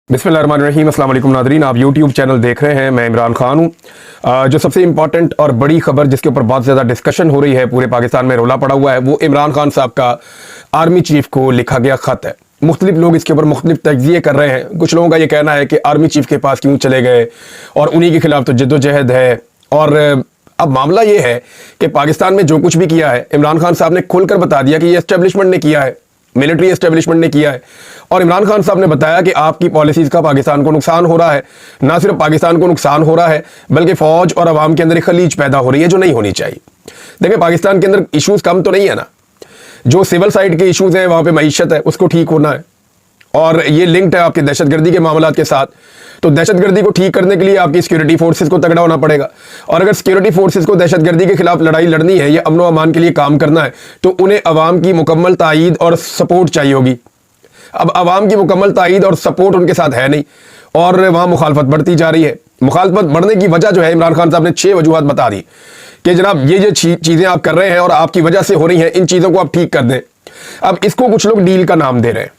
बिस्मिल्लाहिर्रहमानिर्रहीम। अस्सलाम वालेकुम नादरीन, आप यूट्यूब चैनल देख रहे हैं। मैं इमरान खान हूँ। जो सबसे इंपॉर्टेंट और बड़ी खबर जिसके ऊपर बहुत ज़्यादा डिस्कशन हो रही है, पूरे पाकिस्तान में रोला पड़ा हुआ है, वो इमरान खान साहब का आर्मी चीफ को लिखा गया ख़त है। मुख्तलिफ लोग इसके ऊपर मुख्तलिफ तज्ज़िये कर रहे हैं। कुछ लोगों का ये कहना है कि आर्मी चीफ के पास क्यों चले गए और उन्हीं के खिलाफ तो जद्दोजहद है। और अब मामला ये है कि पाकिस्तान में जो कुछ भी किया है, इमरान खान साहब ने खुलकर बता दिया कि ये एस्टेब्लिशमेंट ने किया है, मिलिट्री एस्टेब्लिशमेंट ने किया है। और इमरान खान साहब ने बताया कि आपकी पॉलिसीज़ का पाकिस्तान को नुकसान हो रहा है। ना सिर्फ पाकिस्तान को नुकसान हो रहा है, बल्कि फ़ौज और अवाम के अंदर एक खलीज पैदा हो रही है जो नहीं होनी चाहिए। देखिए, पाकिस्तान के अंदर इश्यूज़ कम तो नहीं है ना। जो सिविल साइड के इश्यूज़ हैं, वहाँ पे मईशत है, उसको ठीक होना है। और ये लिंक्ड है आपके दहशतगर्दी के मामलों के साथ। तो दहशतगर्दी को ठीक करने के लिए आपकी सिक्योरिटी फोर्सेस को तगड़ा होना पड़ेगा। और अगर सिक्योरिटी फोर्सेस को दहशतगर्दी के खिलाफ लड़ाई लड़नी है या अमन व अमान के लिए काम करना है, तो उन्हें अवाम की मुकम्मल तायीद और सपोर्ट चाहिए होगी। अब अवाम की मुकम्मल तायीद और सपोर्ट उनके साथ है नहीं, और वहाँ मुखालफत बढ़ती जा रही है। मुखालफत बढ़ने की वजह जो है, इमरान खान साहब ने 6 वजूहत बता दी कि जनाब ये जो चीज़ें आप कर रहे हैं और आपकी वजह से हो रही हैं, इन चीज़ों को आप ठीक कर दें। अब इसको कुछ लोग डील का नाम दे रहे हैं।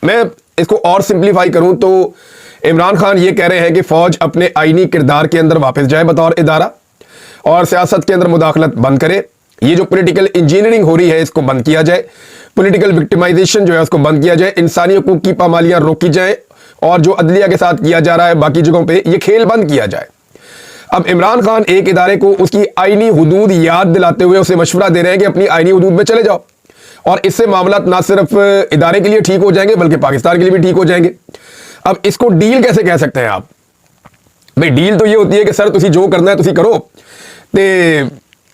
मैं इसको और सिंप्लीफाई करूं तो इमरान खान ये कह रहे हैं कि फौज अपने आईनी किरदार के अंदर वापस जाए बतौर इदारा, और सियासत के अंदर मुदाखलत बंद करे। ये जो पॉलिटिकल इंजीनियरिंग हो रही है, इसको बंद किया जाए। पॉलिटिकल विक्टिमाइजेशन जो है उसको बंद किया जाए। इंसानी हकूक की पामालियां रोकी जाए, और जो अदलिया के साथ किया जा रहा है बाकी जगहों पे, ये खेल बंद किया जाए। अब इमरान खान एक इदारे को उसकी आईनी हुदूद याद दिलाते हुए उसे मशवरा दे रहे हैं कि अपनी आईनी हुदूद में चले जाओ, और इससे मामला ना सिर्फ इदारे के लिए ठीक हो जाएंगे बल्कि पाकिस्तान के लिए भी ठीक हो जाएंगे। अब इसको डील कैसे कह सकते हैं आप? भाई, डील तो ये होती है कि सर तुसी जो करना है तुसी करो, ते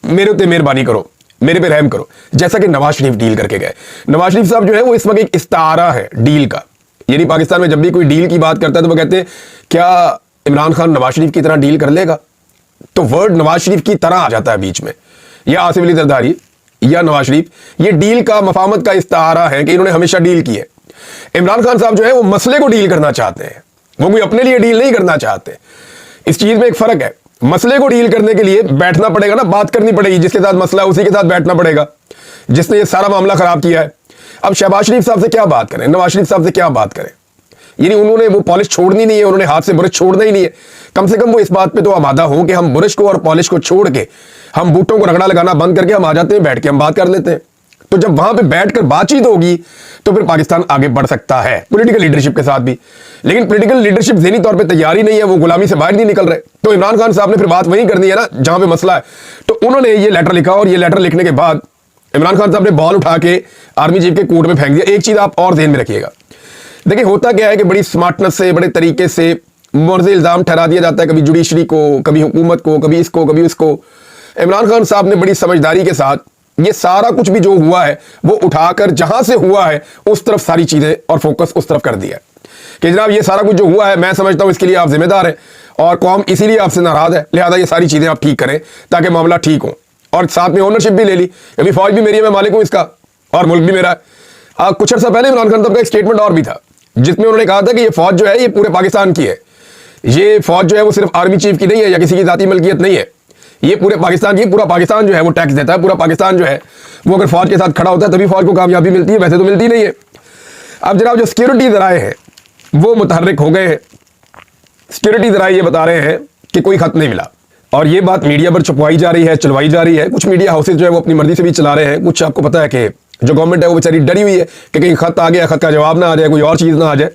मेरे उत्ते मेहरबानी करो, मेरे पे रहम करो। जैसा कि नवाज शरीफ डील करके गए। नवाज शरीफ साहब जो है वो इस वक्त एक इस्तारा है डील का। यानी पाकिस्तान में जब भी कोई डील की बात करता है तो वो कहते हैं क्या इमरान खान नवाज शरीफ की तरह डील कर लेगा? तो वर्ड नवाज शरीफ की तरह आ जाता है बीच में, या आसिफ अली जरदारी या नवाज शरीफ। ये डील का मफामत का इस्तारा है कि इन्होंने हमेशा डील की है। इमरान खान साहब जो है वो मसले को डील करना चाहते हैं, वो कोई अपने लिए डील नहीं करना चाहते। इस चीज में एक फर्क है। मसले को डील करने के लिए बैठना पड़ेगा ना, बात करनी पड़ेगी। जिसके साथ मसला है उसी के साथ बैठना पड़ेगा, जिसने ये सारा मामला खराब किया है। अब शहबाज शरीफ साहब से क्या बात करें, नवाज शरीफ साहब से क्या बात करें? यानी उन्होंने वो पॉलिश छोड़नी नहीं है, उन्होंने हाथ से बुरश छोड़ना ही नहीं है। कम से कम वो इस बात पे तो आमादा हो कि हम बुरश को और पॉलिश को छोड़ के, हम बूटों को रगड़ा लगाना बंद करके हम आ जाते हैं, बैठ के हम बात कर लेते हैं। तो जब वहां पे बैठकर बातचीत होगी तो फिर पाकिस्तान आगे बढ़ सकता है, पॉलिटिकल लीडरशिप के साथ भी। लेकिन पॉलिटिकल लीडरशिप ज़हनी तौर पे तैयार ही नहीं है, वो गुलामी से बाहर नहीं निकल रहे। तो इमरान खान साहब ने फिर बात वहीं करनी है ना जहां पे मसला है। तो उन्होंने ये लेटर लिखा, और ये लेटर लिखने के बाद इमरान खान साहब ने बॉल उठा के आर्मी चीफ के कोर्ट में फेंक दिया। एक चीज आप और ध्यान में रखिएगा, देखिए होता क्या है कि बड़ी स्मार्टनेस से, बड़े तरीके से मुर्ज़ इल्ज़ाम ठहरा दिया जाता है, कभी जुडिशरी को, कभी हुकूमत को, कभी इसको, कभी उसको। इमरान खान साहब ने बड़ी समझदारी के साथ ये सारा कुछ भी जो हुआ है वो उठाकर जहां से हुआ है उस तरफ सारी चीजें और फोकस उस तरफ कर दिया कि जनाब ये सारा कुछ जो हुआ है, मैं समझता हूं इसके लिए आप जिम्मेदार हैं और कौम इसीलिए आपसे नाराज है, लिहाजा ये सारी चीजें आप ठीक करें ताकि मामला ठीक हो। और साथ में ओनरशिप भी ले ली, अभी फौज भी मेरी है, मैं मालिक हूं इसका, और मुल्क भी मेरा है। कुछ अर्सा पहले इमरान खान साहब का एक स्टेटमेंट और भी था जिसमें उन्होंने कहा था कि ये फौज जो है ये पूरे पाकिस्तान की है। ये फौज जो है वो सिर्फ आर्मी चीफ की नहीं है या किसी की जाती मलकियत नहीं है, ये पूरे पाकिस्तान की। पूरा पाकिस्तान जो है वो टैक्स देता है, पूरा पाकिस्तान जो है वो अगर फौज के साथ खड़ा होता है तभी फौज को कामयाबी मिलती है, वैसे तो मिलती नहीं है। अब जनाब जो सिक्योरिटी ज़राए हैं वो मुतहर्रिक हो गए हैं। सिक्योरिटी ज़राए ये बता रहे हैं कि कोई खत नहीं मिला, और ये बात मीडिया पर छुपवाई जा रही है, चलवाई जा रही है। कुछ मीडिया हाउसेज जो है वो अपनी मर्जी से भी चला रहे हैं। कुछ आपको पता है कि जो गवर्नमेंट है वो बेचारी डरी हुई है कि कहीं खत आ गया, खत का जवाब ना आ जाए, कोई और चीज़ ना आ जाए।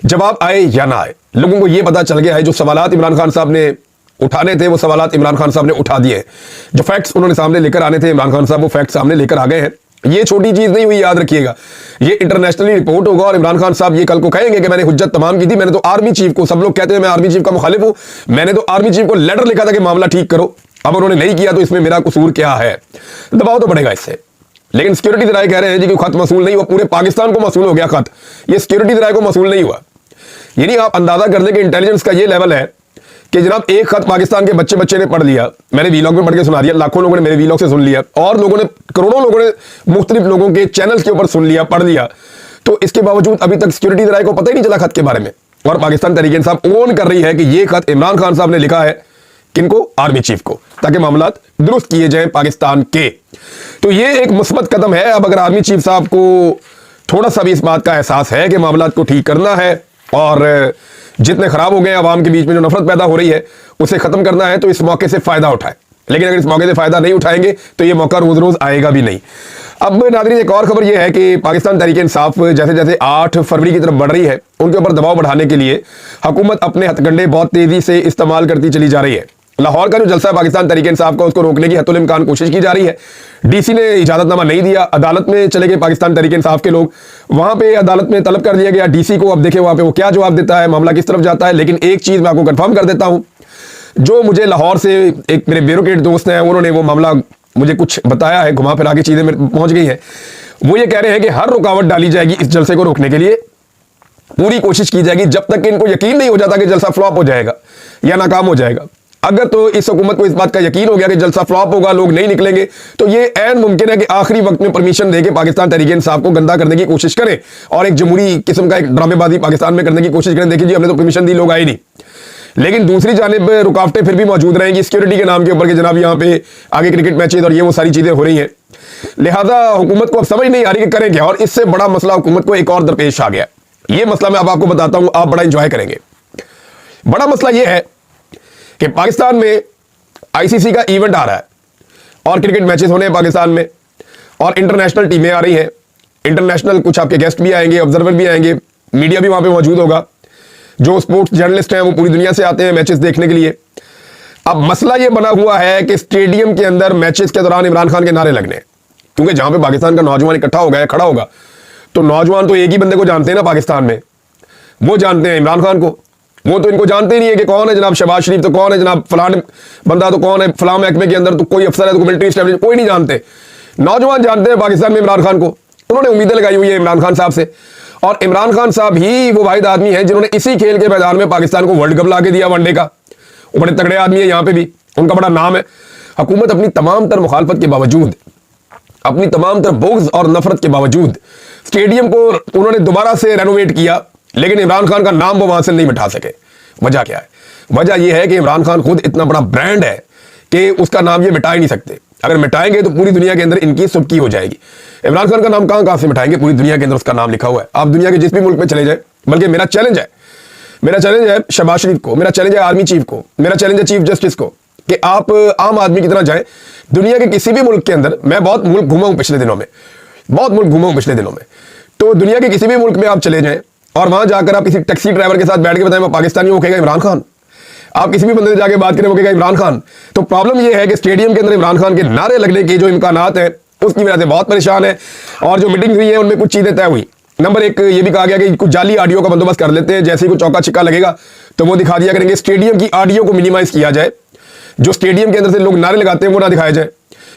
जवाब आए या ना आए, लोगों को ये पता चल गया है जो सवालात इमरान खान साहब ने उठाने थे वो सवालात इमरान खान साहब ने उठा दिए। जो फैक्ट्स उन्होंने सामने लेकर आने थे इमरान खान साहब वो फैक्ट्स सामने लेकर आ गए हैं। ये छोटी चीज़ नहीं हुई, याद रखिएगा। ये इंटरनेशनली रिपोर्ट होगा और इमरान खान साहब ये कल को कहेंगे कि मैंने हुज्जत तमाम की थी, मैंने तो आर्मी चीफ को, सब लोग कहते हैं मैं आर्मी चीफ का मुखालिफ हूं, मैंने तो आर्मी चीफ को लेटर लिखा था कि मामला ठीक करो। अब उन्होंने नहीं किया तो इसमें मेरा कसूर क्या है? दबाव तो बढ़ेगा इससे। लेकिन सिक्योरिटी ज़राए कह रहे हैं जी कि खत मसूल नहीं हुआ, पूरे पाकिस्तान को मसूल हो गया खत, ये सिक्योरिटी ज़राए को मसूल नहीं हुआ। यानी आप अंदाजा कर लें कि इंटेलिजेंस का ये लेवल है कि जनाब एक खत पाकिस्तान के बच्चे ने पढ़ लिया, मैंने वीलॉग में पढ़ के सुना दिया, लाखों लोगों ने मेरे वीलॉग से सुन लिया, और लोगों ने, करोड़ों लोगों ने मुख्तलिफ लोगों के चैनल्स के ऊपर सुन लिया, पढ़ लिया। तो इसके बावजूद अभी तक सिक्योरिटी ज़राए को पता ही नहीं चला खत के बारे में। और पाकिस्तान तहरीक इंसाफ ओन कर रही है कि ये खत इमरान खान साहब ने लिखा है, किनको? आर्मी चीफ को, ताकि मामला दुरुस्त किए जाएं पाकिस्तान के। तो ये एक मुस्बत कदम है। अब अगर आर्मी चीफ साहब को थोड़ा सा भी इस बात का एहसास है कि मामला को ठीक करना है और जितने खराब हो गए आवाम के बीच में जो नफरत पैदा हो रही है उसे खत्म करना है तो इस मौके से फायदा उठाए। लेकिन अगर इस मौके से फायदा नहीं उठाएंगे तो ये मौका रोज रोज आएगा भी नहीं। अब नाज़रीन एक और खबर यह है कि पाकिस्तान तहरीक-ए-इंसाफ जैसे जैसे 8 फरवरी की तरफ बढ़ रही है उनके ऊपर दबाव बढ़ाने के लिए हुकूमत अपने हथकंडे बहुत तेजी से इस्तेमाल करती चली जा रही है। लाहौर का जो जलसा है पाकिस्तान तहरीक-ए-इंसाफ का उसको रोकने की हतुल इम्कान कोशिश की जा रही है। डीसी ने इजाजतनामा नहीं दिया, अदालत में चले गए पाकिस्तान तहरीक-ए-इंसाफ के लोग, वहां पे अदालत में तलब कर दिया गया डीसी को। अब देखें वहां पे वो क्या जवाब देता है, मामला किस तरफ जाता है। लेकिन एक चीज मैं आपको कंफर्म कर देता हूं, जो मुझे लाहौर से एक मेरे ब्यूरोक्रेट दोस्त हैं उन्होंने वो मामला मुझे कुछ बताया है, घुमा फिरा के चीजें पहुंच गई हैं। वो ये कह रहे हैं कि हर रुकावट डाली जाएगी इस जलसे को रोकने के लिए, पूरी कोशिश की जाएगी जब तक कि इनको यकीन नहीं हो जाता कि जलसा फ्लॉप हो जाएगा या नाकाम हो जाएगा। अगर तो इस हुकूमत को इस बात का यकीन हो गया कि जलसा फ्लॉप होगा, लोग नहीं निकलेंगे, तो ये ऐन मुमकिन है कि आखिरी वक्त में परमिशन देके पाकिस्तान तहरीक-ए-इंसाफ को गंदा करने की कोशिश करें और एक जमहूरी किस्म का एक ड्रामेबाजी पाकिस्तान में करने की कोशिश करें। देखिए जी हमने तो परमिशन दी, लोग आए नहीं। लेकिन दूसरी जानिब रुकावटें फिर भी मौजूद रहेंगी सिक्योरिटी के नाम के ऊपर कि जनाब यहाँ पे आगे क्रिकेट मैचेज और ये वो सारी चीजें हो रही हैं। लिहाजा हुकूमत को अब समझ नहीं आ रही कि करें क्या। और इससे बड़ा मसला हुकूमत को एक और दरपेश आ गया। ये मसला मैं अब आपको बताता हूं, आप बड़ा इंजॉय करेंगे। बड़ा मसला यह है कि पाकिस्तान में आईसीसी का इवेंट आ रहा है और क्रिकेट मैचेस होने हैं पाकिस्तान में और इंटरनेशनल टीमें आ रही हैं। इंटरनेशनल कुछ आपके गेस्ट भी आएंगे, ऑब्जर्वर भी आएंगे, मीडिया भी वहां पे मौजूद होगा। जो स्पोर्ट्स जर्नलिस्ट हैं वो पूरी दुनिया से आते हैं मैचेस देखने के लिए। अब मसला ये बना हुआ है कि स्टेडियम के अंदर मैचेस के दौरान इमरान खान के नारे लगने, क्योंकि जहां पे पाकिस्तान का नौजवान इकट्ठा हो गया, खड़ा होगा, तो नौजवान तो एक ही बंदे को जानते हैं ना पाकिस्तान में, वो जानते हैं इमरान खान को। वो तो इनको जानते ही नहीं है कि कौन है जनाब शहबाज शरीफ, तो कौन है जनाब फलान बंदा, तो कौन है फलां महकमे के अंदर तो कोई अफसर है, तो मिलिट्री एस्टेब्लिशमेंट, कोई नहीं जानते। नौजवान जानते हैं पाकिस्तान में इमरान खान को। उन्होंने उम्मीदें लगाई हुई है इमरान खान साहब से, और इमरान खान साहब ही वो वाहिद आदमी है जिन्होंने इसी खेल के मैदान में पाकिस्तान को वर्ल्ड कप ला के दिया वनडे का। वो बड़े तगड़े आदमी है, यहाँ पे भी उनका बड़ा नाम है। हुकूमत अपनी तमाम तर मुखालफत के बावजूद, अपनी तमाम तर बुग़्ज़ और नफरत के बावजूद स्टेडियम को उन्होंने दोबारा से रेनोवेट किया, लेकिन इमरान खान का नाम वो वहां से नहीं मिटा सके। वजह क्या है? वजह यह है कि इमरान खान खुद इतना बड़ा ब्रांड है कि उसका नाम ये मिटा ही नहीं सकते। अगर मिटाएंगे तो पूरी दुनिया के अंदर इनकी सुबकी हो जाएगी। इमरान खान का नाम कहां से मिटाएंगे? पूरी दुनिया के अंदर उसका नाम लिखा हुआ है। आप दुनिया के जिस भी मुल्क में चले जाए, बल्कि मेरा चैलेंज है शहबाज शरीफ को, मेरा चैलेंज है आर्मी चीफ को, मेरा चैलेंज है चीफ जस्टिस को कि आप आम आदमी की तरह जाएं दुनिया के किसी भी मुल्क के अंदर। मैं बहुत मुल्क घूमा हूं पिछले दिनों में, तो दुनिया के किसी भी मुल्क में आप चले जाएं और वहां जाकर आप किसी टैक्सी ड्राइवर के साथ बैठ के बताएं मैं पाकिस्तानी, वो कहेगा इमरान खान। आप किसी भी बंदे से जाके बात करें वो कहेगा इमरान खान। तो प्रॉब्लम यह है कि स्टेडियम के अंदर इमरान खान के नारे लगने के जो इम्कानात हैं उसकी वजह से बहुत परेशान है। और जो मीटिंग हुई है उनमें कुछ चीजें तय हुई। नंबर एक, ये भी कहा गया कि कुछ जाली ऑडियो का बंदोबस्त कर लेते हैं, जैसे ही कोई चौका छिक्का लगेगा तो वो दिखा दिया करेंगे। स्टेडियम की ऑडियो को मिनिमाइज किया जाए, जो स्टेडियम के अंदर से लोग नारे लगाते हैं वो ना दिखाया जाए।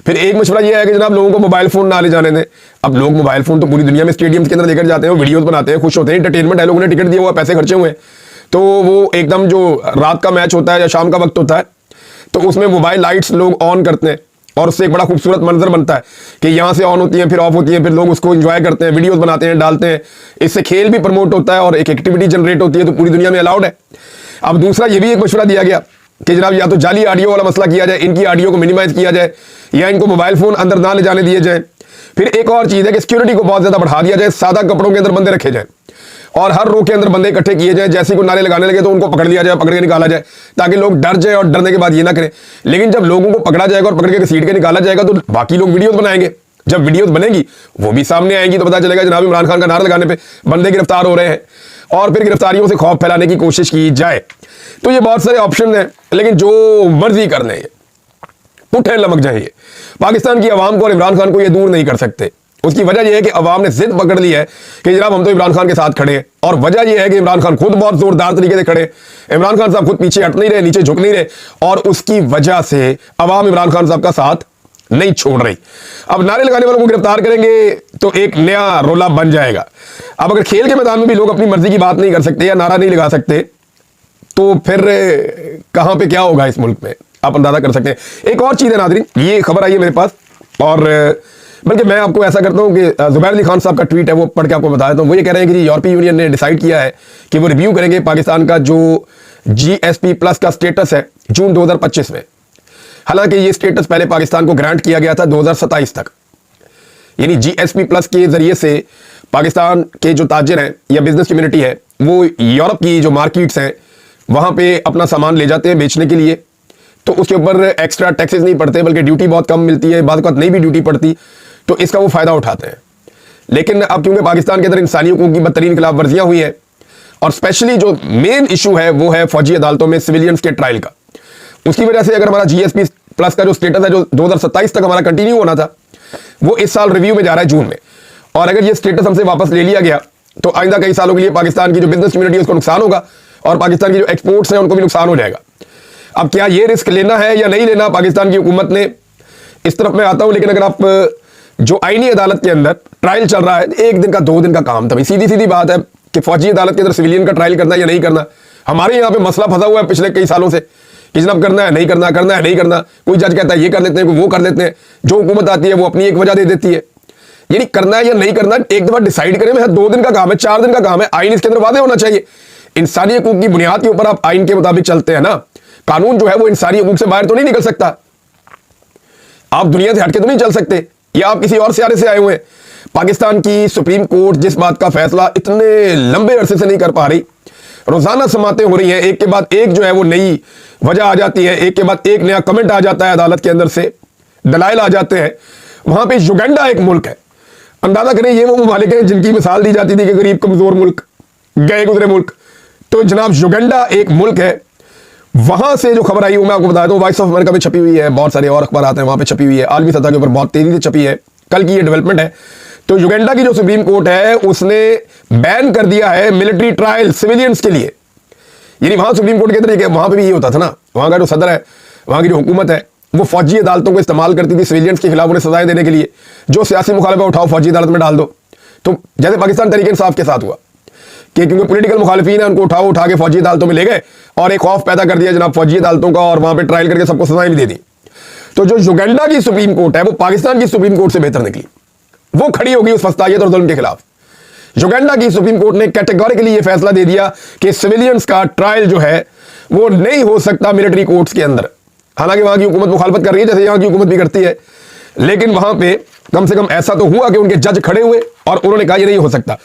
फिर एक मशवरा यह है कि जनाब लोगों को मोबाइल फोन ना ले जाने दें। अब लोग मोबाइल फोन तो पूरी दुनिया में स्टेडियम के अंदर लेकर जाते हैं, वीडियोस बनाते हैं, खुश होते हैं, एंटरटेनमेंट है, लोगों ने टिकट दिया हुआ, पैसे खर्चे हुए हैं, तो वो एकदम जो रात का मैच होता है या शाम का वक्त होता है तो उसमें मोबाइल लाइट्स लोग ऑन करते हैं और उससे एक बड़ा खूबसूरत मंजर बनता है कि यहाँ से ऑन होती है फिर ऑफ होती है, फिर लोग उसको एंजॉय करते हैं, वीडियोस बनाते हैं, डालते हैं। इससे खेल भी प्रमोट होता है और एक एक्टिविटी जनरेट होती है, तो पूरी दुनिया में अलाउड है। अब दूसरा ये भी एक मशवरा दिया गया कि जनाब या तो जाली ऑडियो वाला मसला किया जाए, इनकी ऑडियो को मिनिमाइज किया जाए या इनको मोबाइल फोन अंदर ना ले जाने दिए जाए। फिर एक और चीज है कि सिक्योरिटी को बहुत ज्यादा बढ़ा दिया जाए, सादा कपड़ों के अंदर बंदे रखे जाए और हर रो के अंदर बंदे इकट्ठे किए जाए। जैसे को नारे लगाने लगे तो उनको पकड़ लिया जाए, पकड़ के निकाला जाए, ताकि लोग डर जाए और डरने के बाद ये ना करें। लेकिन जब लोगों को पकड़ा जाएगा और पकड़ के सीट के निकाला जाएगा तो बाकी लोग वीडियोस बनाएंगे। जब वीडियोस बनेगी वो भी सामने आएंगी तो पता चलेगा जनाब इमरान खान का नारा लगाने पे बंदे गिरफ्तार हो रहे हैं और फिर गिरफ्तारियों से खौफ फैलाने की कोशिश की जाए। तो ये बहुत सारे ऑप्शन हैं, लेकिन जो मर्जी कर लें, पुट्ठे लमक जाए, पाकिस्तान की आवाम को और इमरान खान को ये दूर नहीं कर सकते। उसकी वजह यह है कि अवाम ने जिद पकड़ ली है कि जनाब हम तो इमरान खान के साथ खड़े हैं, और वजह यह है कि इमरान खान खुद बहुत जोरदार तरीके से खड़े। इमरान खान साहब खुद पीछे हट नहीं रहे, नीचे झुक नहीं रहे, और उसकी वजह से अवाम इमरान खान साहब का साथ नहीं छोड़ रही। अब नारे लगाने वालों को गिरफ्तार करेंगे तो एक नया रोला बन जाएगा। अब अगर खेल के मैदान में भी लोग अपनी मर्जी की बात नहीं कर सकते या नारा नहीं लगा सकते तो फिर कहां पे क्या होगा इस मुल्क में, आप अंदाजा कर सकते हैं। एक और चीज है नाज़रीन, ये खबर आई है मेरे पास, और बल्कि मैं आपको ऐसा करता हूं कि जुबैर अली खान साहब का ट्वीट है, वो पढ़ के आपको बता देता हूं। वो ये कह रहे हैं कि यूरोपीय यूनियन ने डिसाइड किया है कि वो रिव्यू करेंगे पाकिस्तान का जो GSP प्लस का स्टेटस है जून 2025 में। हालांकि ये स्टेटस पहले पाकिस्तान को ग्रांट किया गया था 2027 तक, यानी GSP प्लस के जरिए से पाकिस्तान के जो ताजिर हैं या बिजनेस कम्युनिटी है वो यूरोप की जो मार्केट्स हैं वहां पे अपना सामान ले जाते हैं बेचने के लिए, तो उसके ऊपर एक्स्ट्रा टैक्सेस नहीं पड़ते बल्कि ड्यूटी बहुत कम मिलती है, बाद नहीं भी ड्यूटी पड़ती, तो इसका वो फायदा उठाते हैं। लेकिन अब क्योंकि पाकिस्तान के अंदर इंसानी हुकूक की बदतरीन खिलाफ वर्जियां हुई है और स्पेशली जो मेन इशू है वो है फौजी अदालतों में सिविलियंस के ट्रायल का, उसकी वजह से अगर हमारा जीएसपी प्लस का जो स्टेटस है जो 2027 तक हमारा कंटिन्यू होना था वो इस साल रिव्यू में जा रहा है जून में, और अगर ये स्टेटस हमसे वापस ले लिया गया तो आइंदा कई सालों के लिए पाकिस्तान की जो बिजनेस कम्युनिटी है उसको नुकसान होगा और पाकिस्तान की जो एक्सपोर्ट्स हैं उनको भी नुकसान हो जाएगा। अब क्या ये रिस्क लेना है या नहीं लेना पाकिस्तान की हुकूमत ने, इस तरफ मैं आता हूं। लेकिन अगर आप जो आईनी अदालत के अंदर ट्रायल चल रहा है, 1 दिन का 2 दिन का काम था, सीधी सीधी बात है कि फौजी अदालत के अंदर सिविलियन का ट्रायल करना या नहीं करना। हमारे यहाँ पे मसला फंसा हुआ है पिछले कई सालों से कि जनाब करना है नहीं करना, करना है नहीं करना, कोई जज कहता है ये कर लेते हैं, कोई वो कर लेते हैं, जो हुकूमत आती है वो अपनी एक वजह दे देती है। यानी करना है या नहीं करना एक दफा डिसाइड करें। 2 दिन का काम है, 4 दिन का काम है, आइन इसके अंदर वादे होना चाहिए। इंसानी हकूक की बुनियाद के ऊपर आप आइन के मुताबिक चलते हैं ना, कानून जो है वो इंसानी हकूक से बाहर तो नहीं निकल सकता। आप दुनिया से हटके तो नहीं चल सकते, या आप किसी और सियारे से आए हुए हैं। पाकिस्तान की सुप्रीम कोर्ट जिस बात का फैसला इतने लंबे अरसे से नहीं कर पा रही, रोजाना समातें हो रही हैं, एक के बाद एक जो है वो नई वजह आ जाती है, एक के बाद एक नया कमेंट आ जाता है अदालत के अंदर से, दलाइल आ जाते हैं। वहां पे युगांडा एक मुल्क है, अंदाजा करें ये वो ममालिक हैं जिनकी मिसाल दी जाती थी कि गरीब कमजोर मुल्क, गए गुजरे मुल्क, तो जनाब युगांडा एक मुल्क है। वहां से जो खबर आई वो मैं आपको बता दूं, वॉइस ऑफ अमेरिका में छपी हुई है, बहुत सारे और अखबार आते हैं वहां पे छपी हुई है, आलमी सतह के ऊपर बहुत तेजी से छपी है, कल की ये डेवलपमेंट है। तो युगांडा की जो सुप्रीम कोर्ट है उसने बैन कर दिया है मिलिट्री ट्रायल सिविलियंस के लिए। यानी वहां सुप्रीम कोर्ट के तरीके वहां पे भी ये होता था ना, वहां का जो सदर है, वहां की जो हुकूमत है वो फौजी अदालतों को इस्तेमाल करती थी सिविलियंस के खिलाफ उन्हें सजाएं देने के लिए। जो सियासी मुखालिफा उठाओ फौजी अदालत में डाल दो। तो जैसे पाकिस्तान तहरीक इंसाफ के साथ हुआ कि क्योंकि पॉलिटिकल मुखालिफिन है उनको उठा के फौजी अदालतों में ले गए और एक खौफ पैदा कर दिया जनाब फौजी अदालतों का, और वहां पे ट्रायल करके सबको सजाएं भी दे दी। तो जो युगांडा की सुप्रीम कोर्ट है वो पाकिस्तान की सुप्रीम कोर्ट से बेहतर निकली, वो खड़ी होगी उस फस्तायत और जुल्म के खिलाफ। युगांडा की सुप्रीम कोर्ट ने कैटेगोरिकली ये फैसला दे दिया कि सिविलियंस का ट्रायल जो है वो नहीं हो सकता मिलिट्री कोर्ट्स के अंदर। हालांकि वहां की हुकूमत मुखालफत कर रही है जैसे यहां की हुकूमत भी करती है, लेकिन वहां पे कम से कम ऐसा तो हुआ कि उनके जज खड़े हुए और उन्होंने कहा ये नहीं हो सकता।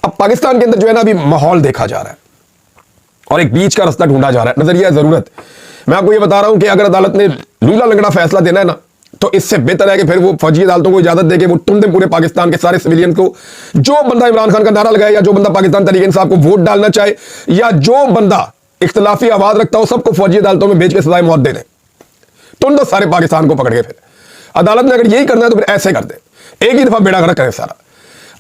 अब पाकिस्तान के अंदर जो है ना अभी माहौल देखा जा रहा है और एक बीच का रास्ता ढूंढा जा रहा है, नजरिया जरूरत। मैं आपको ये बता रहा हूं कि अगर अदालत ने लूला लंगड़ा फैसला देना है ना तो इससे बेहतर है कि फिर वो फौजी अदालतों को इजाजत देके वो तुम पूरे पाकिस्तान के सारे सिविलियंस को, जो बंदा इमरान खान का नारा लगाए या जो बंदा पाकिस्तान तहरीक इंसाफ को वोट डालना चाहे या जो बंदा इख्तिलाफी आवाज रखता हो, सबको फौजी अदालतों में भेज के सजाए मौत दे दें। तुम सारे पाकिस्तान को पकड़ के फिर अदालत ने अगर यही करना है तो फिर ऐसे कर दे, एक ही दफा बेड़ा गर्क करे सारा।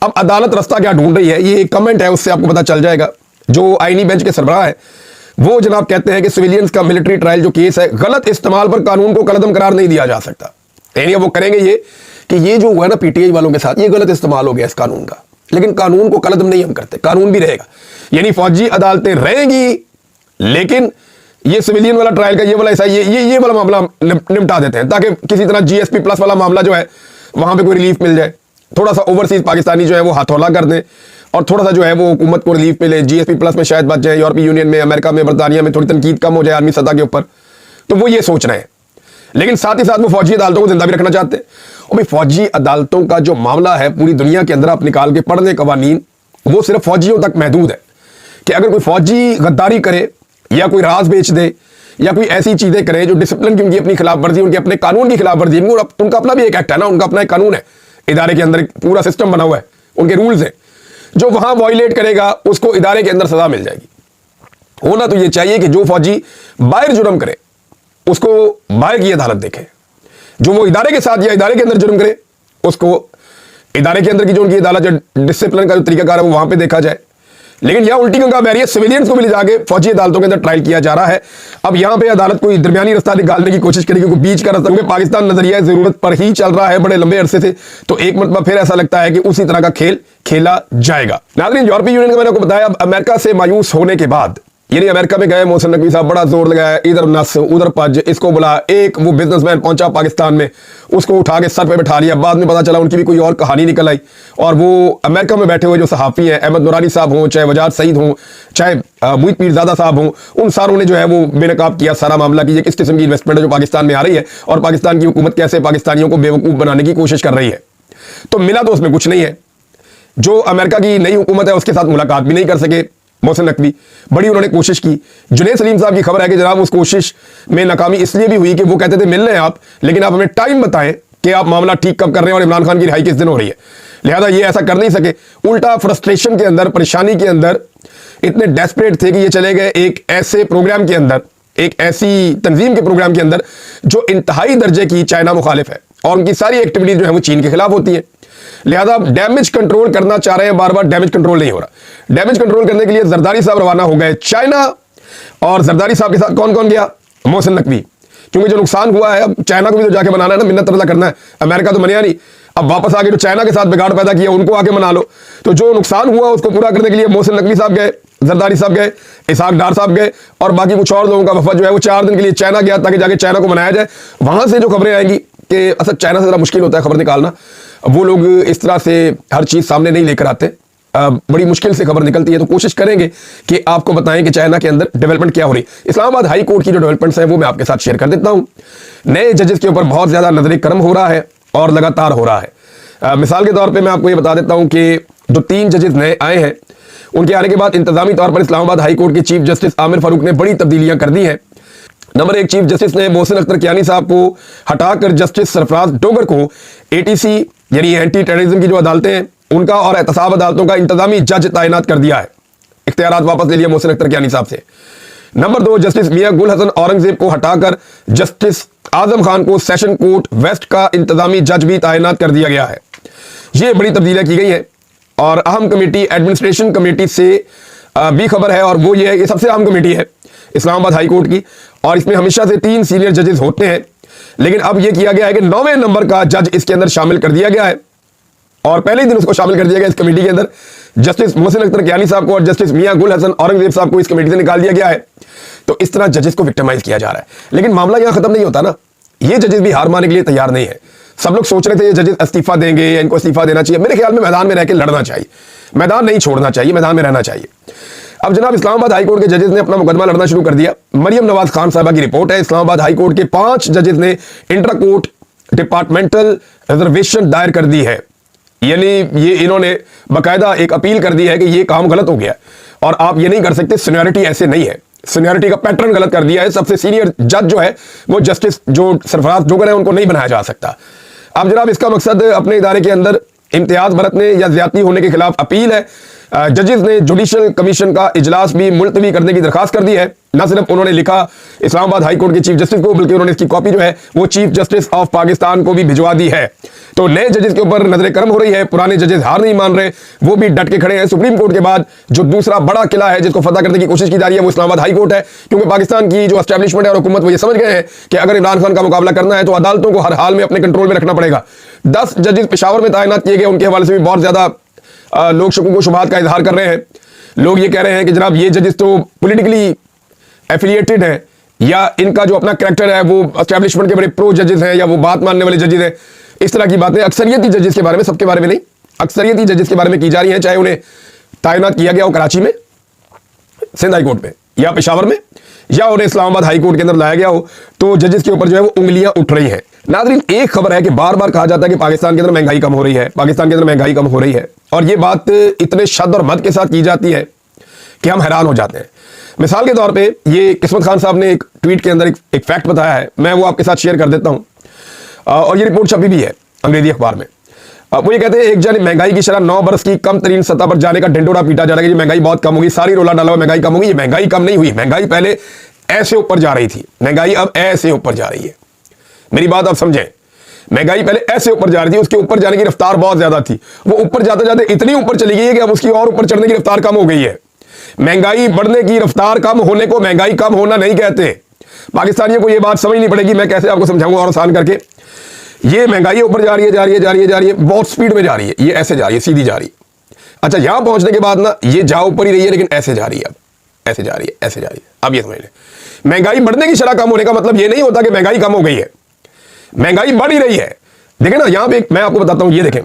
अब अदालत रास्ता क्या ढूंढ रही है, ये एक कमेंट है उससे आपको पता चल जाएगा। जो आईनी बेंच के सरबराह है वो जनाब कहते हैं कि सिविलियंस का मिलिट्री ट्रायल जो केस है गलत इस्तेमाल पर कानून को कलदम करार नहीं दिया जा सकता। यानी वो करेंगे ये कि ये जो हुआ ना पीटीआई वालों के साथ, ये गलत इस्तेमाल हो गया इस कानून का, लेकिन कानून को कलदम नहीं हम करते, कानून भी रहेगा। यानी फौजी अदालतें रहेंगी लेकिन ये सिविलियन वाला ट्रायल का ये वाला ऐसा ये वाला मामला निपटा देते हैं ताकि किसी तरह जीएसपी प्लस वाला मामला जो है वहां पे कोई रिलीफ मिल जाए, थोड़ा सा ओवरसीज पाकिस्तानी जो है वो हाथौला कर दें और थोड़ा सा जो है वो हुकूमत को रिलीफ मिले, जीएसपी प्लस में शायद बच जाए, यूरोपीय यूनियन में, अमेरिका में, बरतानिया में थोड़ी तनकीद कम हो जाए आर्मी सतह के ऊपर। तो वो ये सोच रहे हैं, लेकिन साथ ही साथ वो फौजी अदालतों को जिंदा भी रखना चाहते हैं। और भाई फौजी अदालतों का जो मामला है पूरी दुनिया के अंदर आप निकाल के पढ़ लें कवानीन, वो सिर्फ फौजियों तक महदूद है कि अगर कोई फौजी गद्दारी करे या कोई राज बेच दे या कोई ऐसी चीजें करे जो डिसिप्लिन की उनकी अपनी खिलाफ वर्जी, उनके अपने कानून की खिलाफ वर्जी, उनका अपना भी एक एक्ट है ना, उनका अपना एक कानून है, इदारे के अंदर पूरा सिस्टम बना हुआ है, उनके रूल्स हैं, जो वहां वायलेट करेगा उसको इदारे के अंदर सजा मिल जाएगी। होना तो यह चाहिए कि जो फौजी बाहर जुर्म करे उसको बाहर की अदालत देखे, जो वो इदारे के साथ या इदारे के अंदर जुर्म करे उसको इदारे के अंदर की जो उनकी अदालत जो डिसिप्लिन का जो तरीकाकार है वो वहां पे देखा जाए। लेकिन यहां उल्टी गंगा बह रही है, सिविलियंस को भी ले जाके फौजी अदालतों के अंदर ट्रायल किया जा रहा है। अब यहां पे अदालत कोई दरमियानी रास्ता निकालने की कोशिश करेगी, कोई बीच का रास्ता, क्योंकि पाकिस्तान नजरिया जरूरत पर ही चल रहा है बड़े लंबे अरसे से, तो एक मतलब फिर ऐसा लगता है कि उसी तरह का खेल खेला जाएगा। नाज़रीन, यूरोपीय यूनियन का मैंने आपको बताया, अमेरिका से मायूस होने के बाद, यानी अमेरिका में गए मोहसिन नकवी साहब, बड़ा जोर लगाया, इधर नस उधर पज, इसको बुला, एक वो बिजनेसमैन पहुंचा पाकिस्तान में, उसको उठा के सर पे बैठा लिया, बाद में पता चला उनकी भी कोई और कहानी निकल आई, और वो अमेरिका में बैठे हुए जो सहाफ़ी हैं, अहमद नुरानी साहब हों, चाहे वजाद सईद हों, चाहे मुईद पीरज़ादा साहब हों, उन सारों ने जो है वो बेनकाब किया सारा मामला कि ये किस किस्म की इन्वेस्टमेंट है जो पाकिस्तान में आ रही है और पाकिस्तान की हुकूमत कैसे पाकिस्तानियों को बेवकूफ़ बनाने की कोशिश कर रही है। तो मिला तो उसमें कुछ नहीं है, जो अमेरिका की नई हुकूमत है उसके साथ मुलाकात भी नहीं कर सके मोहसिन नकवी। बड़ी उन्होंने कोशिश की। जुनैद सलीम साहब की खबर है कि जनाब उस कोशिश में नाकामी इसलिए भी हुई कि वो कहते थे मिल रहे हैं आप, लेकिन आप हमें टाइम बताएं कि आप मामला ठीक कब कर रहे हैं और इमरान खान की रिहाई किस दिन हो रही है। लिहाजा ये ऐसा कर नहीं सके। उल्टा फ्रस्ट्रेशन के अंदर, परेशानी के अंदर इतने डेस्परेट थे कि ये चले गए एक ऐसे प्रोग्राम के अंदर, एक ऐसी तंजीम के प्रोग्राम के अंदर जो इंतहाई दर्जे की चाइना मुखालिफ है और उनकी सारी एक्टिविटीज जो है वो चीन के खिलाफ होती है। लिहाजा डैमेज कंट्रोल करना चाह रहे हैं, बार बार डैमेज कंट्रोल नहीं हो रहा। डैमेज कंट्रोल करने के लिए जरदारी साहब रवाना हो गए चाइना, और जरदारी साहब के साथ कौन कौन गया? मोहसिन नकवी। क्योंकि जो नुकसान हुआ है अब चाइना को भी तो जाके मनाना है ना, मिन्नत तरला करना है। अमेरिका तो मनिया नहीं, अब वापस आके जो चाइना के साथ बिगाड़ पैदा किया उनको आके मना लो। तो जो नुकसान हुआ उसको पूरा करने के लिए मोहसिन नकवी साहब गए, जरदारी साहब गए, इसहाक डार साहब गए, और बाकी कुछ और लोगों का वफद जो है वो 4 दिन के लिए चाइना गया ताकि जाके चाइना को मनाया जाए। वहां से जो खबरें आएंगी कि असल चाइना से जरा मुश्किल होता है खबर निकालना, वो लोग इस तरह से हर चीज सामने नहीं लेकर आते, बड़ी मुश्किल से खबर निकलती है। तो कोशिश करेंगे कि आपको बताएं कि चाइना के अंदर डेवलपमेंट क्या हो रही है। इस्लामाबाद हाई कोर्ट की जो डेवलपमेंट्स हैं वो मैं आपके साथ शेयर कर देता हूं। नए जजेस के ऊपर बहुत ज्यादा नजर करम हो रहा है और लगातार हो रहा है। मिसाल के तौर पर मैं आपको ये बता देता हूं कि जो 3 जजेस नए आए हैं उनके आने के बाद इंतजामी तौर पर इस्लामाबाद हाई कोर्ट के चीफ जस्टिस आमिर फारूक ने बड़ी तब्दीलियां कर दी हैं। नंबर 1, चीफ जस्टिस ने मोहसिन अख्तर कियानी साहब को हटाकर जस्टिस सरफराज डोगर को एटीसी यानी एंटी टेररिज्म की जो अदालतें हैं उनका और एहतसाब अदालतों का इंतजामी जज तैनात कर दिया है। इख्तियारात वापस ले लिया मोहसिन अख्तर कियानी साहब से। नंबर 2, जस्टिस मियां गुल हसन औरंगजेब को हटाकर जस्टिस आजम खान को सेशन कोर्ट वेस्ट का इंतजामी जज भी तैनात कर दिया गया है। ये बड़ी तब्दीलियां की गई हैं। और अहम कमेटी एडमिनिस्ट्रेशन कमेटी से भी खबर है, और वो ये है कि सबसे अहम कमेटी है इस्लामाबाद हाई कोर्ट की, और इसमें हमेशा से 3 सीनियर जजेस होते हैं, लेकिन अब यह किया गया है कि 9वें नंबर का जज इसके अंदर शामिल कर दिया गया है, और पहले ही दिन उसको शामिल कर दिया गया इस कमेटी के अंदर। जस्टिस मोहसिन अख्तर कियानी साहब को और जस्टिस मियां गुल हसन औरंगजेब साहब को इस कमेटी से निकाल दिया गया है। तो इस तरह जजेस को विक्टिमाइज किया जा रहा है, लेकिन मामला यहां खत्म नहीं होता ना। ये जजेस भी हार मानने के लिए तैयार नहीं है। सब लोग सोच रहे थे ये जजेस इस्तीफा देंगे या इनको इस्तीफा देना चाहिए। मेरे ख्याल में मैदान में रह के लड़ना चाहिए, मैदान नहीं छोड़ना चाहिए, मैदान में रहना चाहिए। अब जनाब इस्लामाबाद हाई कोर्ट के जजेस ने अपना मुकदमा लड़ना शुरू कर दिया। मरियम नवाज खान साहबा की रिपोर्ट है, इस्लामाबाद हाई कोर्ट के 5 जजेस ने इंट्रा कोर्ट डिपार्टमेंटल रिजर्वेशन दायर कर दी है। यानी ये इन्होंने बाकायदा एक अपील कर दी है कि ये काम गलत हो गया और आप ये नहीं कर सकते, सीनियरिटी ऐसे नहीं है, सीनियरिटी का पैटर्न गलत कर दिया है। सबसे सीनियर जज जो है वो जस्टिस जो सरफराज डोगर है उनको नहीं बनाया जा सकता। अब जनाब इसका मकसद अपने इदारे के अंदर इम्तियाज बरतने या ज्यादती होने के खिलाफ अपील है। जजेस ने जुडिशल कमीशन का इजलास भी मुलतवी करने की दरखास्त कर दी है। न सिर्फ उन्होंने लिखा इस्लामाबाद हाई कोर्ट के चीफ जस्टिस को, बल्कि उन्होंने इसकी कॉपी जो है वो चीफ जस्टिस ऑफ पाकिस्तान को भी भिजवा दी है। तो नए जजेस के ऊपर नजर करम हो रही है, पुराने जजेस हार नहीं मान रहे, वो भी डट के खड़े हैं। सुप्रीम कोर्ट के बाद जो दूसरा बड़ा किला है जिसको फतह करने की कोशिश की जा रही है वो इस्लामाबाद हाई कोर्ट है, क्योंकि पाकिस्तान की जो एस्टैब्लिशमेंट है और हुकूमत वो ये समझ गए हैं कि अगर इमरान खान का मुकाबला करना है तो अदालतों को हर हाल में अपने कंट्रोल में रखना पड़ेगा। 10 जजेस पेशावर में तैनात किए गए, उनके हवाले से भी बहुत ज्यादा लोग शकूक व शुबहात का इजहार कर रहे हैं। लोग ये कह रहे हैं कि जनाब ये जजेस तो पॉलिटिकली एफिलिएटेड है, या इनका जो अपना कैरेक्टर है वो एस्टैब्लिशमेंट के बड़े प्रो जजेस हैं, या वो बात मानने वाले जजेस हैं। इस तरह की बातें अक्सरियती जजेस के बारे में, सबके बारे में नहीं, अक्सरियती जजेस के बारे में की जा रही हैं, चाहे उन्हें तैनात किया गया हो कराची में सिंध हाई कोर्ट में या पेशावर में, या उन्हें इस्लामाबाद हाई कोर्ट के अंदर लाया गया हो। तो जजेस के ऊपर जो है वो उंगलियां उठ रही हैं। नाज़रीन, एक खबर है कि बार बार कहा जाता है कि पाकिस्तान के अंदर महंगाई कम हो रही है, पाकिस्तान के अंदर महंगाई कम हो रही है, और ये बात इतने शद और मद के साथ की जाती है कि हम हैरान हो जाते हैं। मिसाल के तौर पे ये किस्मत खान साहब ने एक ट्वीट के अंदर एक फैक्ट बताया है, मैं वो आपके साथ शेयर कर देता हूं, और ये रिपोर्ट छपी भी है अंग्रेजी अखबार में। वो ये कहते हैं एक जन महंगाई की शरह 9 बरस की कम तरीन सतह पर जाने का ढिंडोरा पीटा जा रहा है कि महंगाई बहुत कम होगी, सारी रोला डाला हुआ महंगाई कम होगी। ये महंगाई कम नहीं हुई, महंगाई पहले ऐसे ऊपर जा रही थी, महंगाई अब ऐसे ऊपर जा रही है। मेरी बात आप समझें, महंगाई पहले ऐसे ऊपर जा रही थी, उसके ऊपर जाने की रफ्तार बहुत ज्यादा थी, वो ऊपर जाते जाते इतनी ऊपर चली गई है कि अब उसकी और ऊपर चढ़ने की रफ्तार कम हो गई है। महंगाई बढ़ने की रफ्तार कम होने को महंगाई कम होना नहीं कहते। पाकिस्तानियों को यह बात समझनी पड़ेगी, मैं कैसे आपको समझाऊंगा और आसान करके। ये महंगाई ऊपर जा रही है, जा रही है, जा रही है, जा रही है, बहुत स्पीड में जा रही है, ये ऐसे जा रही है, सीधी जा रही है। अच्छा, यहां पहुंचने के बाद ना ये जा ऊपर ही रही है, लेकिन ऐसे जा रही है, अब ऐसे जा रही है, ऐसे जा रही है। अब ये समझ लें, महंगाई बढ़ने की शरह कम होने का मतलब ये नहीं होता कि महंगाई कम हो गई है, महंगाई बढ़ ही रही है। देखें ना, यहां पे मैं आपको बताता हूं, ये देखें,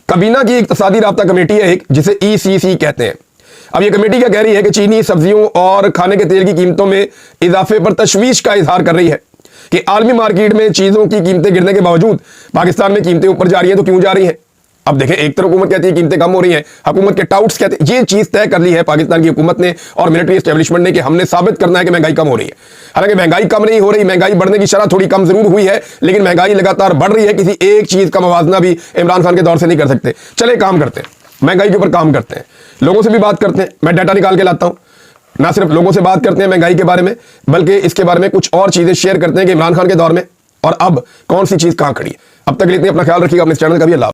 कबीना की इक्तिसादी राब्ता कमेटी है एक, जिसे ECC कहते हैं। अब ये कमेटी क्या कह रही है कि चीनी, सब्जियों और खाने के तेल की कीमतों में इजाफे पर तशवीश का इजहार कर रही है कि आलमी मार्केट में चीजों की कीमतें गिरने के बावजूद पाकिस्तान में कीमतें ऊपर जा रही हैं। तो क्यों जा रही हैं? अब देखें, एक तरफ हुकूमत कहती है कीमतें कम हो रही हैं, हुकूमत के टाउट्स कहते हैं, ये चीज तय कर ली है पाकिस्तान की हुकूमत ने और मिलिट्री एस्टेब्लिशमेंट ने कि हमने साबित करना है कि महंगाई कम हो रही है। हालांकि महंगाई कम नहीं हो रही, महंगाई बढ़ने की शरह थोड़ी कम जरूर हुई है, लेकिन महंगाई लगातार बढ़ रही है। किसी एक चीज का मवाजना भी इमरान खान के दौर से नहीं कर सकते। चले काम करते हैं, महंगाई के ऊपर काम करते हैं, लोगों से भी बात करते हैं। मैं डाटा निकाल के लाता हूं, ना सिर्फ लोगों से बात करते हैं महंगाई के बारे में, बल्कि इसके बारे में कुछ और चीजें शेयर करते हैं कि इमरान खान के दौर में और अब कौन सी चीज कहां खड़ी है। अब तक के लिए इतने, अपना ख्याल रखिएगा, अपने चैनल का भी। अल्लाह।